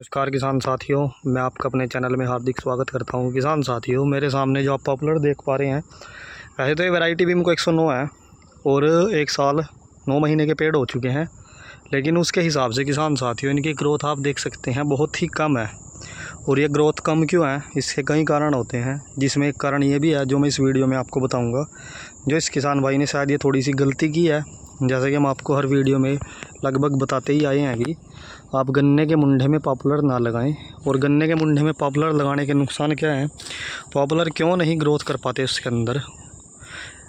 नमस्कार किसान साथियों, मैं आपका अपने चैनल में हार्दिक स्वागत करता हूं। किसान साथियों, मेरे सामने जो आप पॉपुलर देख पा रहे हैं, वैसे तो ये वैरायटी भी इनको 109 है और 1 साल 9 महीने के पेड़ हो चुके हैं, लेकिन उसके हिसाब से किसान साथियों इनकी ग्रोथ आप देख सकते हैं बहुत ही कम है। और ये ग्रोथ कम क्यों है, इसके कई कारण होते हैं, जिसमें एक कारण ये भी है जो मैं इस वीडियो में आपको बताऊँगा। जो इस किसान भाई ने शायद ये थोड़ी सी गलती की है, जैसे कि हम आपको हर वीडियो में लगभग बताते ही आए हैं कि आप गन्ने के मुंडे में पॉपुलर ना लगाएं। और गन्ने के मुंडे में पॉपुलर लगाने के नुकसान क्या हैं, पॉपुलर क्यों नहीं ग्रोथ कर पाते उसके अंदर।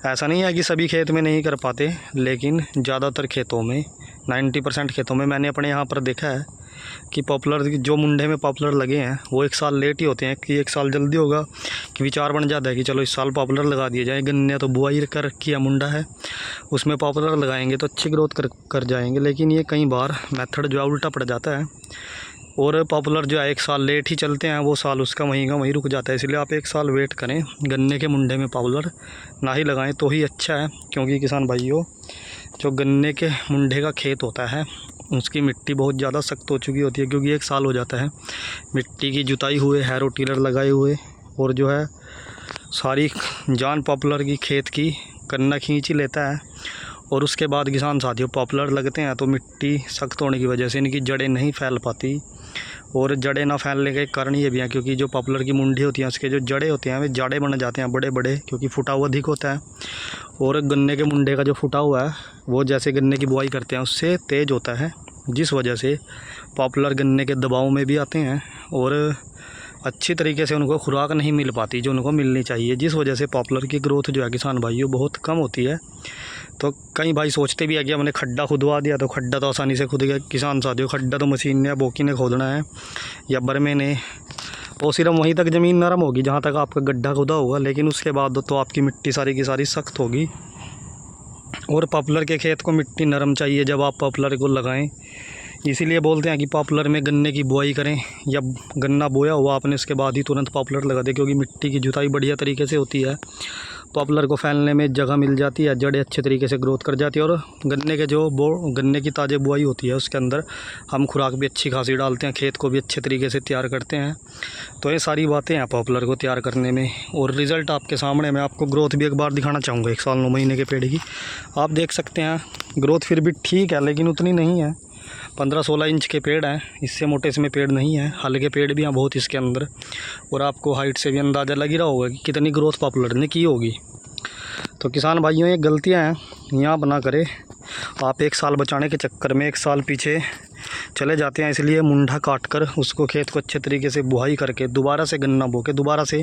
ऐसा नहीं है कि सभी खेत में नहीं कर पाते, लेकिन ज़्यादातर खेतों में 90% खेतों में मैंने अपने यहाँ पर देखा है कि पॉपुलर जो मुंडे में पॉपुलर लगे हैं वो 1 साल लेट ही होते हैं। कि 1 साल जल्दी होगा कि विचार बन जाता है कि चलो इस साल पॉपुलर लगा दिया जाए, गन्ने तो बुआई कर किया मुंडा है, उसमें पॉपुलर लगाएंगे तो अच्छी ग्रोथ कर जाएंगे। लेकिन ये कई बार मेथड जो है उल्टा पड़ जाता है और पॉपुलर जो है 1 साल लेट ही चलते हैं, वो साल उसका वहीं का वहीं रुक जाता है। इसलिए आप 1 साल वेट करें, गन्ने के मुंडे में पॉपुलर ना ही लगाएं तो ही अच्छा है। क्योंकि किसान भाइयों, जो गन्ने के मुंडे का खेत होता है उसकी मिट्टी बहुत ज़्यादा सख्त हो चुकी होती है, क्योंकि 1 साल हो जाता है मिट्टी की जुताई हुए, हैरो टिलर लगाए हुए, और जो है सारी जान पॉपुलर की खेत की गन्ना खींच ही लेता है। और उसके बाद किसान साथियों पॉपुलर लगते हैं तो मिट्टी सख्त होने की वजह से इनकी जड़ें नहीं फैल पाती। और जड़ें ना फैलने के कारण ये भी है क्योंकि जो पॉपुलर की मुंडी होती है उसके जो जड़े होते हैं वे जाड़े बन जाते हैं बड़े बड़े, क्योंकि फुटा हुआ अधिक होता है। और गन्ने के मुंडे का जो फुटा हुआ है वो जैसे गन्ने की बुआई करते हैं उससे तेज़ होता है, जिस वजह से पॉपुलर गन्ने के दबाव में भी आते हैं और अच्छी तरीके से उनको खुराक नहीं मिल पाती जो उनको मिलनी चाहिए, जिस वजह से पॉपुलर की ग्रोथ जो है किसान भाइयों बहुत कम होती है। तो कई भाई सोचते भी है कि हमने खड्डा खुदवा दिया तो खड्डा तो आसानी से खुद गया। किसान साथियों, खड्डा तो मशीन ने बोकी ने खोदना है या बरमे ने, और सिर्फ वहीं तक ज़मीन नरम होगी जहाँ तक आपका गड्ढा खुदा होगा, लेकिन उसके बाद तो आपकी मिट्टी सारी की सारी सख्त होगी। और पॉपुलर के खेत को मिट्टी नरम चाहिए जब आप पॉपुलर को लगाएं। इसीलिए बोलते हैं कि पॉपुलर में गन्ने की बुआई करें या गन्ना बोया हुआ आपने उसके बाद ही तुरंत पॉपुलर लगा दें, क्योंकि मिट्टी की जुताई बढ़िया तरीके से होती है, पॉपुलर को फैलने में जगह मिल जाती है, जड़ें अच्छे तरीके से ग्रोथ कर जाती है। और गन्ने के जो गन्ने की ताज़े बुआई होती है उसके अंदर हम खुराक भी अच्छी खासी डालते हैं, खेत को भी अच्छे तरीके से तैयार करते हैं। तो ये सारी बातें हैं पॉपुलर को तैयार करने में। और रिज़ल्ट आपके सामने, मैं आपको ग्रोथ भी एक बार दिखाना चाहूँगा 1 साल 9 महीने के पेड़ की। आप देख सकते हैं ग्रोथ फिर भी ठीक है, लेकिन उतनी नहीं है। 15-16 इंच के पेड़ हैं, इससे मोटे इसमें पेड़ नहीं है। हल्के पेड़ भी हैं बहुत इसके अंदर, और आपको हाइट से भी अंदाज़ा लग ही रहा होगा कि कितनी ग्रोथ पॉपुलर ने की होगी। तो किसान भाइयों, ये गलतियां हैं यहाँ बना करें। आप 1 साल बचाने के चक्कर में 1 साल पीछे चले जाते हैं, इसलिए मुंडा काट कर उसको खेत को अच्छे तरीके से बुआई करके दोबारा से गन्ना बो के दोबारा से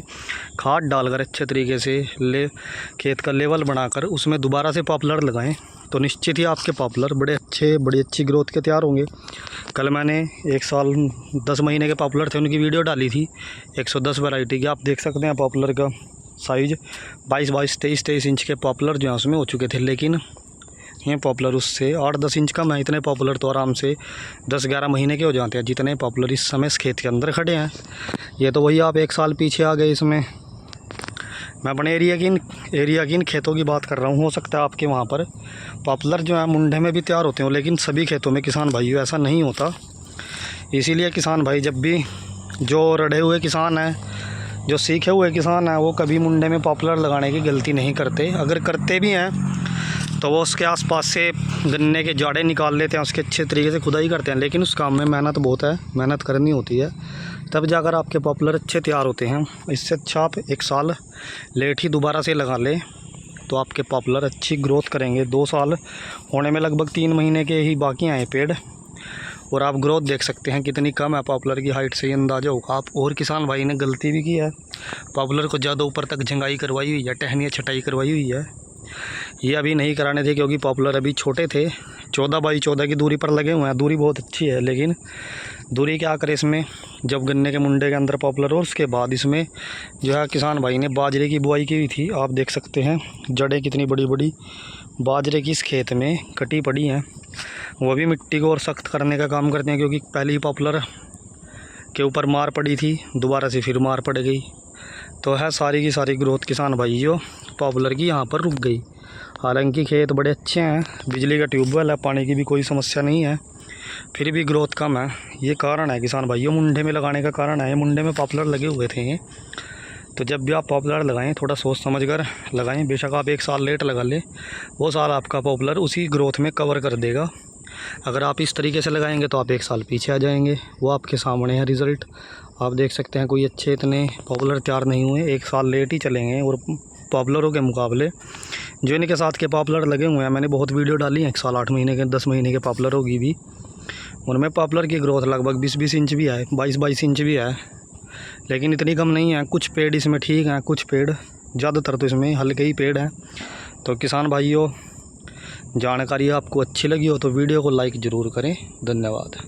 खाद डालकर अच्छे तरीके से खेत का लेवल बनाकर उसमें दोबारा से पॉपुलर लगाएं, तो निश्चित ही आपके पॉपुलर बड़ी अच्छी ग्रोथ के तैयार होंगे। कल मैंने 1 साल 10 महीने के पॉपुलर थे उनकी वीडियो डाली थी 110 वैरायटी की। आप देख सकते हैं पॉपुलर का साइज़ 22-22, 23-23 इंच के पॉपुलर जो है उसमें हो चुके थे, लेकिन ये पॉपुलर उससे 8-10 इंच कम है। इतने पॉपुलर तो आराम से 10-11 महीने के हो जाते हैं जितने पॉपुलर इस समय इस खेत के अंदर खड़े हैं। ये तो वही आप 1 साल पीछे आ गए इसमें। मैं अपने एरिया की इन खेतों की बात कर रहा हूँ। हो सकता है आपके वहाँ पर पॉपुलर जो है मुंडे में भी तैयार होते हो, लेकिन सभी खेतों में किसान भाइयों ऐसा नहीं होता। इसीलिए किसान भाई, जब भी जो रड़े हुए किसान हैं, जो सीखे हुए किसान हैं, वो कभी मुंडे में पॉपुलर लगाने की गलती नहीं करते। अगर करते भी हैं तो वो उसके आसपास से गन्ने के जाड़े निकाल लेते हैं, उसके अच्छे तरीके से खुदाई करते हैं, लेकिन उस काम में मेहनत बहुत है, मेहनत करनी होती है, तब जाकर आपके पॉपुलर अच्छे तैयार होते हैं। इससे अच्छा आप 1 साल लेट ही दोबारा से लगा लें तो आपके पॉपुलर अच्छी ग्रोथ करेंगे। 2 साल होने में लगभग 3 महीने के ही बाकी हैं पेड़, और आप ग्रोथ देख सकते हैं कितनी कम है पॉपुलर की हाइट से ही अंदाज़ा होगा आप। और किसान भाई ने गलती भी की है, पॉपुलर को ज़्यादा ऊपर तक झंगाई करवाई हुई है, टहनियाँ छटाई करवाई हुई है। ये अभी नहीं कराने थे क्योंकि पॉपुलर अभी छोटे थे, 14x14 की दूरी पर लगे हुए हैं। दूरी बहुत अच्छी है, लेकिन दूरी क्या करे इसमें, जब गन्ने के मुंडे के अंदर पॉपुलर और उसके बाद इसमें जो है किसान भाई ने बाजरे की बुआई की हुई थी। आप देख सकते हैं जड़ें कितनी बड़ी बड़ी बाजरे की इस खेत में कटी पड़ी हैं। वो भी मिट्टी को और सख्त करने का काम करते हैं, क्योंकि पहले ही पॉपुलर के ऊपर मार पड़ी थी, दोबारा से फिर मार पड़ गई, तो है सारी की सारी ग्रोथ किसान भाइयों पॉपुलर की यहाँ पर रुक गई। हालांकि खेत बड़े अच्छे हैं, बिजली का ट्यूबवेल है, पानी की भी कोई समस्या नहीं है। फिर भी ग्रोथ कम है। ये कारण है किसान भाइयों, मुंडे में लगाने का कारण है। मुंडे में पॉपुलर लगे हुए थे, तो जब भी आप पॉपुलर लगाएं थोड़ा सोच समझ कर लगाएं। बेशक आप 1 साल लेट लगा लें, वो साल आपका पॉपुलर उसी ग्रोथ में कवर कर देगा। अगर आप इस तरीके से लगाएंगे तो आप 1 साल पीछे आ जाएंगे। वो आपके सामने है रिज़ल्ट, आप देख सकते हैं। कोई अच्छे इतने पॉपुलर तैयार नहीं हुए, 1 साल लेट ही चलेंगे। और पॉपुलरों के मुकाबले जो इनके साथ के पॉपुलर लगे हुए हैं, मैंने बहुत वीडियो डाली हैं 1 साल 8 महीने के 10 महीने के पॉपुलरों की भी। उनमें पॉपुलर की ग्रोथ लगभग 20-20 इंच भी है, 22-22 इंच भी है, लेकिन इतनी कम नहीं है। कुछ पेड़ इसमें ठीक हैं, कुछ पेड़, ज़्यादातर तो इसमें हल्के ही पेड़ हैं। तो किसान भाइयों, जानकारी आपको अच्छी लगी हो तो वीडियो को लाइक ज़रूर करें। धन्यवाद।